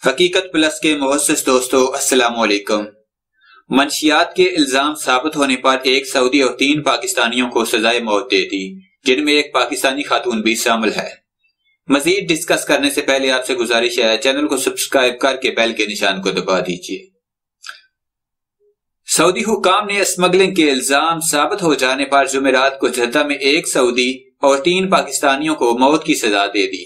حقیقت پلس کے معزز دوستو السلام علیکم۔ منشیات کے الزام ثابت ہونے پر ایک سعودی اور 3 پاکستانیوں کو سزائے موت دے دی، جن میں ایک پاکستانی خاتون بھی شامل ہے۔ مزید ڈسکس کرنے سے پہلے آپ سے گزارش ہے چینل کو سبسکرائب کر کے بیل کے نشان کو دبا دیجیے۔ سعودی حکام نے اسمگلنگ کے الزام ثابت ہو جانے پر جمعرات کو جدہ میں ایک سعودی اور 3 پاکستانیوں کو موت کی سزا دے دی۔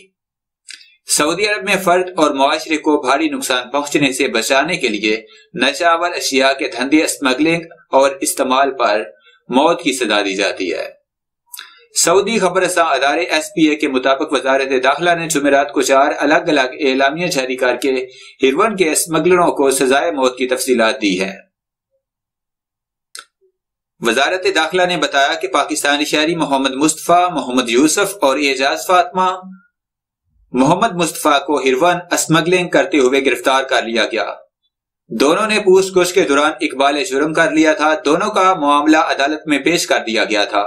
سعودی عرب میں فرد اور معاشرے کو بھاری نقصان پہنچنے سے بچانے کے لیے نشہ آور اشیاء کے دھندے، اسمگلنگ اور استعمال پر موت کی سزا دی جاتی ہے۔ سعودی خبر رساں ادارے SPA کے مطابق وزارت داخلہ نے جمعرات کو 4 الگ الگ اعلامیہ جاری کر کے ہیروئن کے اسمگلروں کو سزائے موت کی تفصیلات دی ہیں۔ وزارت داخلہ نے بتایا کہ پاکستانی شہری محمد مصطفیٰ، محمد یوسف اور اعجاز فاطمہ محمد مصطفیٰ کو ہیروئن اسمگلنگ کرتے ہوئے گرفتار کر لیا گیا۔ دونوں نے پوچھ گچھ کے دوران اقبال جرم کر لیا تھا۔ دونوں کا معاملہ عدالت میں پیش کر دیا گیا تھا۔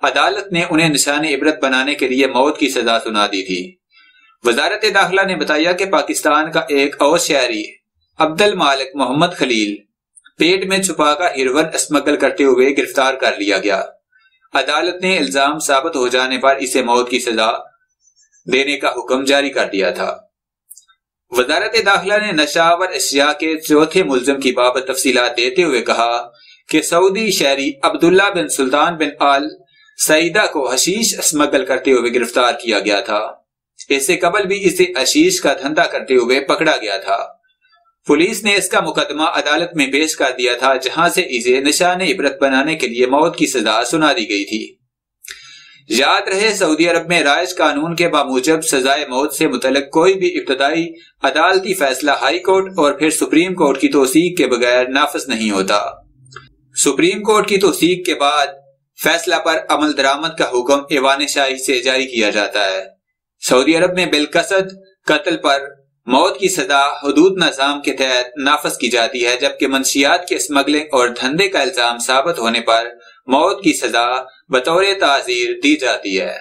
عدالت نے انہیں نشان عبرت بنانے کے لیے موت کی سزا سنا دی تھی۔ وزارت داخلہ نے بتایا کہ پاکستان کا ایک اور شہری عبد المالک محمد خلیل پیٹ میں چھپا کر ہیروئن اسمگل کرتے ہوئے گرفتار کر لیا گیا۔ عدالت نے الزام ثابت ہو جانے پر اسے موت کی سزا دینے کا حکم جاری کر دیا تھا۔ وزارت داخلہ نے نشہ آور اشیاء کے 4تھے ملزم کی بابت تفصیلات دیتے ہوئے کہا کہ سعودی شہری عبداللہ بن سلطان بن آل سعیدہ کو حشیش اسمگل کرتے ہوئے گرفتار کیا گیا تھا۔ اس سے قبل بھی اسے حشیش کا دھندا کرتے ہوئے پکڑا گیا تھا۔ پولیس نے اس کا مقدمہ عدالت میں پیش کر دیا تھا، جہاں سے اسے نشان عبرت بنانے کے لیے موت کی سزا سنا دی گئی تھی۔ یاد رہے، سعودی عرب میں رائج قانون کے بموجب سزائے موت سے متعلق کوئی بھی ابتدائی عدالتی فیصلہ ہائی کورٹ اور پھر سپریم کورٹ کی توثیق کے بغیر نافذ نہیں ہوتا۔ سپریم کورٹ کی توثیق کے بعد فیصلہ پر عمل درآمد کا حکم ایوان شاہی سے جاری کیا جاتا ہے۔ سعودی عرب میں بالقصد قتل پر موت کی سزا حدود نظام کے تحت نافذ کی جاتی ہے، جبکہ منشیات کے اسمگلنگ اور دھندے کا الزام ثابت ہونے پر موت کی سزا بطور تعزیر دی جاتی ہے۔